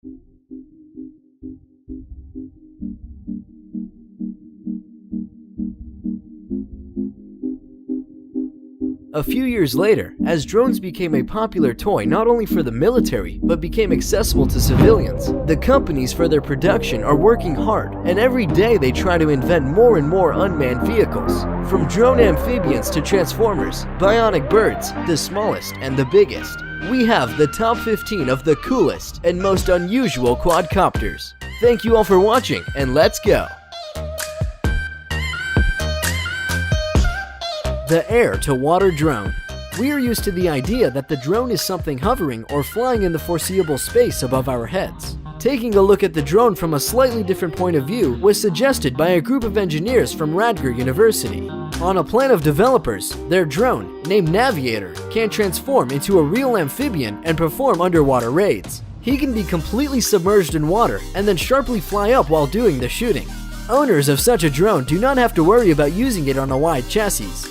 A few years later, as drones became a popular toy not only for the military, but became accessible to civilians, the companies for their production are working hard, and every day they try to invent more and more unmanned vehicles. From drone amphibians to transformers, bionic birds, the smallest and the biggest. We have the top 15 of the coolest and most unusual quadcopters. Thank you all for watching, and let's go! The air-to-water drone. We are used to the idea that the drone is something hovering or flying in the foreseeable space above our heads. Taking a look at the drone from a slightly different point of view was suggested by a group of engineers from Radgar University. On a plan of developers, their drone, named Navigator, can transform into a real amphibian and perform underwater raids. He can be completely submerged in water and then sharply fly up while doing the shooting. Owners of such a drone do not have to worry about using it on a wide chassis.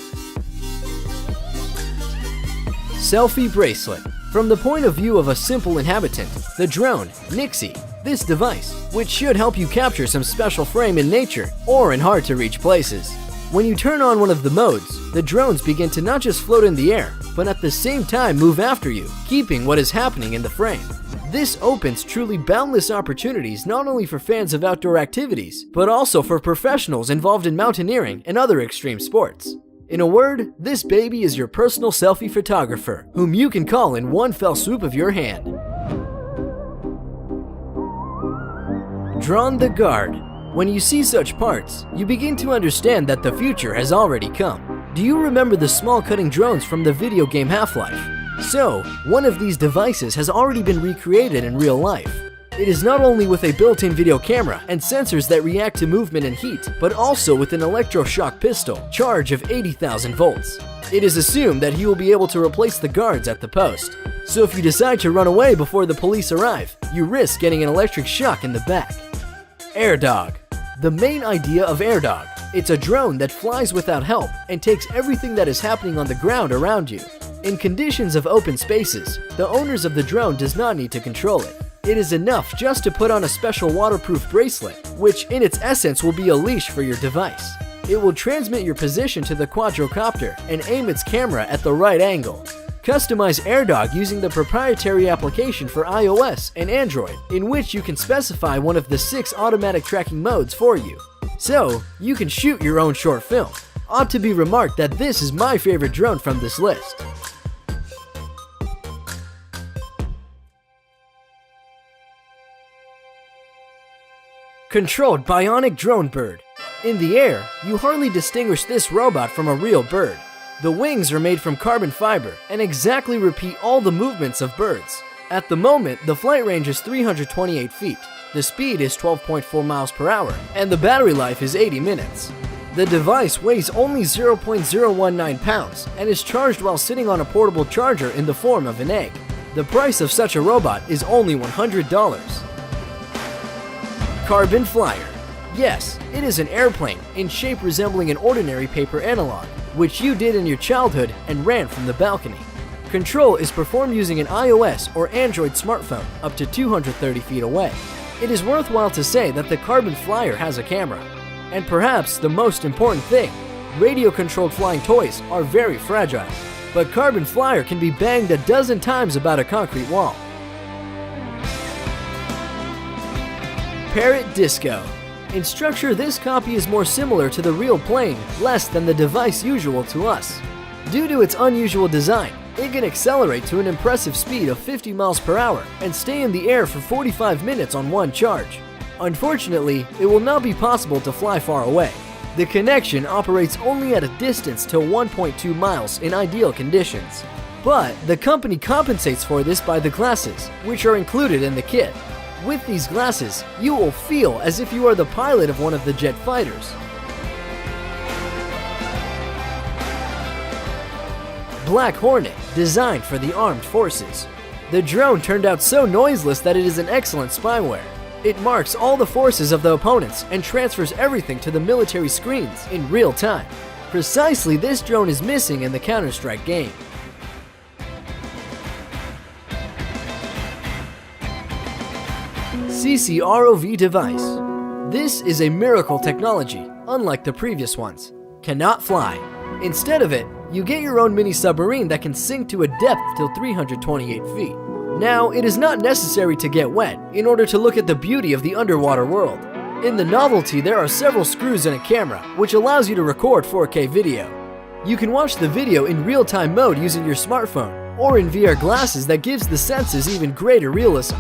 Selfie bracelet. From the point of view of a simple inhabitant, the drone, Nixie, this device, which should help you capture some special frame in nature or in hard-to-reach places. When you turn on one of the modes, the drones begin to not just float in the air, but at the same time move after you, keeping what is happening in the frame. This opens truly boundless opportunities not only for fans of outdoor activities, but also for professionals involved in mountaineering and other extreme sports. In a word, this baby is your personal selfie photographer, whom you can call in one fell swoop of your hand. Drawn the guard. When you see such parts, you begin to understand that the future has already come. Do you remember the small cutting drones from the video game Half-Life? So, one of these devices has already been recreated in real life. It is not only with a built-in video camera and sensors that react to movement and heat, but also with an electroshock pistol, charge of 80,000 volts. It is assumed that he will be able to replace the guards at the post. So if you decide to run away before the police arrive, you risk getting an electric shock in the back. AirDog. The main idea of AirDog. It's a drone that flies without help and takes everything that is happening on the ground around you. In conditions of open spaces, the owners of the drone does not need to control it. It is enough just to put on a special waterproof bracelet, which in its essence will be a leash for your device. It will transmit your position to the Quadcopter and aim its camera at the right angle. Customize AirDog using the proprietary application for iOS and Android, in which you can specify one of the 6 automatic tracking modes for you. So, you can shoot your own short film. Ought to be remarked that this is my favorite drone from this list. Controlled Bionic Drone Bird. In the air, you hardly distinguish this robot from a real bird. The wings are made from carbon fiber and exactly repeat all the movements of birds. At the moment, the flight range is 328 feet, the speed is 12.4 miles per hour, and the battery life is 80 minutes. The device weighs only 0.019 pounds and is charged while sitting on a portable charger in the form of an egg. The price of such a robot is only $100. Carbon Flyer. Yes, it is an airplane in shape resembling an ordinary paper analog, which you did in your childhood and ran from the balcony. Control is performed using an iOS or Android smartphone up to 230 feet away. It is worthwhile to say that the Carbon Flyer has a camera. And perhaps the most important thing, radio-controlled flying toys are very fragile, but Carbon Flyer can be banged a dozen times about a concrete wall. Parrot Disco. In structure, this copy is more similar to the real plane, less than the device usual to us. Due to its unusual design, it can accelerate to an impressive speed of 50 miles per hour and stay in the air for 45 minutes on one charge. Unfortunately, it will not be possible to fly far away. The connection operates only at a distance till 1.2 miles in ideal conditions. But the company compensates for this by the glasses, which are included in the kit. With these glasses, you will feel as if you are the pilot of one of the jet fighters. Black Hornet, designed for the armed forces. The drone turned out so noiseless that it is an excellent spyware. It marks all the forces of the opponents and transfers everything to the military screens in real time. Precisely this drone is missing in the Counter-Strike game. SeeSee ROV device. This is a miracle technology, unlike the previous ones. Cannot fly. Instead of it, you get your own mini submarine that can sink to a depth till 328 feet. Now, it is not necessary to get wet in order to look at the beauty of the underwater world. In the novelty, there are several screws and a camera, which allows you to record 4K video. You can watch the video in real-time mode using your smartphone, or in VR glasses that gives the senses even greater realism.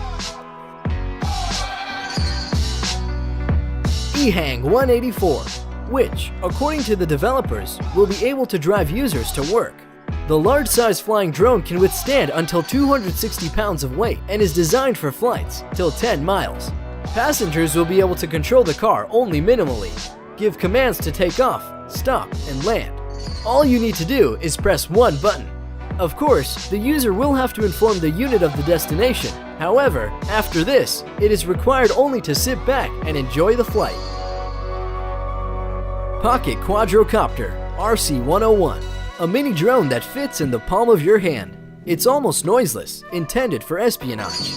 WeHang 184, which, according to the developers, will be able to drive users to work. The large-size flying drone can withstand until 260 pounds of weight and is designed for flights till 10 miles. Passengers will be able to control the car only minimally, give commands to take off, stop, and land. All you need to do is press one button. Of course, the user will have to inform the unit of the destination. However, after this, it is required only to sit back and enjoy the flight. Pocket Quadcopter RC101, a mini drone that fits in the palm of your hand. It's almost noiseless, intended for espionage.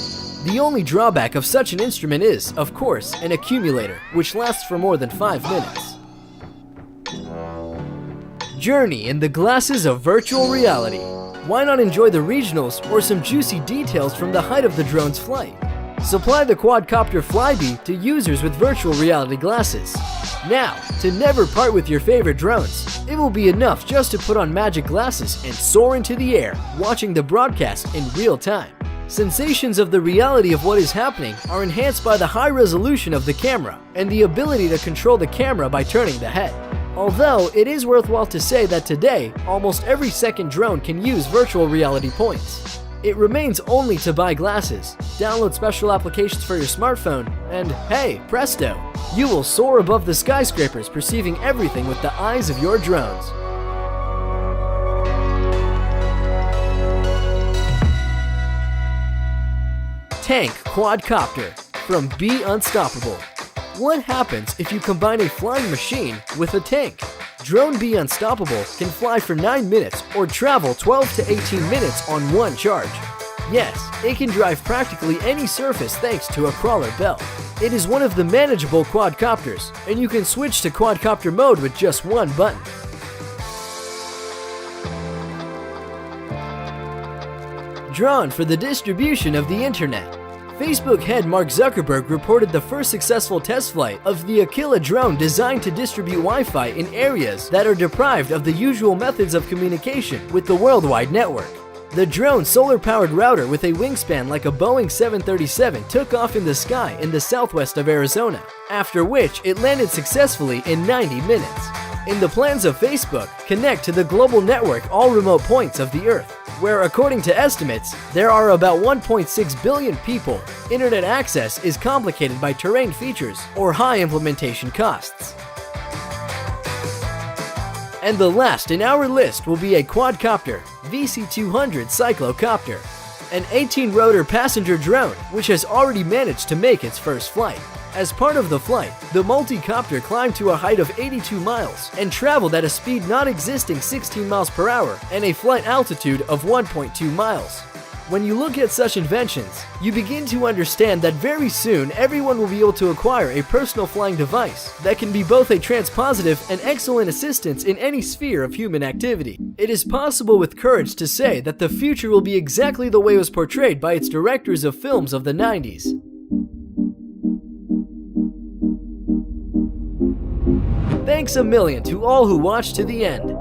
The only drawback of such an instrument is, of course, an accumulator, which lasts for more than 5 minutes. Journey in the glasses of virtual reality. Why not enjoy the regionals or some juicy details from the height of the drone's flight? Supply the Quadcopter Flyby to users with virtual reality glasses. Now, to never part with your favorite drones, it will be enough just to put on magic glasses and soar into the air, watching the broadcast in real time. Sensations of the reality of what is happening are enhanced by the high resolution of the camera and the ability to control the camera by turning the head. Although, it is worthwhile to say that today, almost every second drone can use virtual reality points. It remains only to buy glasses, download special applications for your smartphone, and hey, presto! You will soar above the skyscrapers, perceiving everything with the eyes of your drones. Tank Quadcopter from Be Unstoppable. What happens if you combine a flying machine with a tank? Drone Be Unstoppable can fly for 9 minutes or travel 12 to 18 minutes on one charge. Yes, it can drive practically any surface thanks to a crawler belt. It is one of the manageable quadcopters, and you can switch to quadcopter mode with just one button. Drawn for the distribution of the internet. Facebook head Mark Zuckerberg reported the first successful test flight of the Aquila drone designed to distribute Wi-Fi in areas that are deprived of the usual methods of communication with the worldwide network. The drone's solar-powered router with a wingspan like a Boeing 737 took off in the sky in the southwest of Arizona, after which it landed successfully in 90 minutes. In the plans of Facebook, connect to the global network all remote points of the Earth, where according to estimates, there are about 1.6 billion people. Internet access is complicated by terrain features or high implementation costs. And the last in our list will be a quadcopter, VC200 Cyclocopter, an 18-rotor passenger drone which has already managed to make its first flight. As part of the flight, the multi-copter climbed to a height of 82 miles and traveled at a speed not existing 16 miles per hour and a flight altitude of 1.2 miles. When you look at such inventions, you begin to understand that very soon everyone will be able to acquire a personal flying device that can be both a transpositive and excellent assistance in any sphere of human activity. It is possible with courage to say that the future will be exactly the way it was portrayed by its directors of films of the 90s. Thanks a million to all who watched to the end.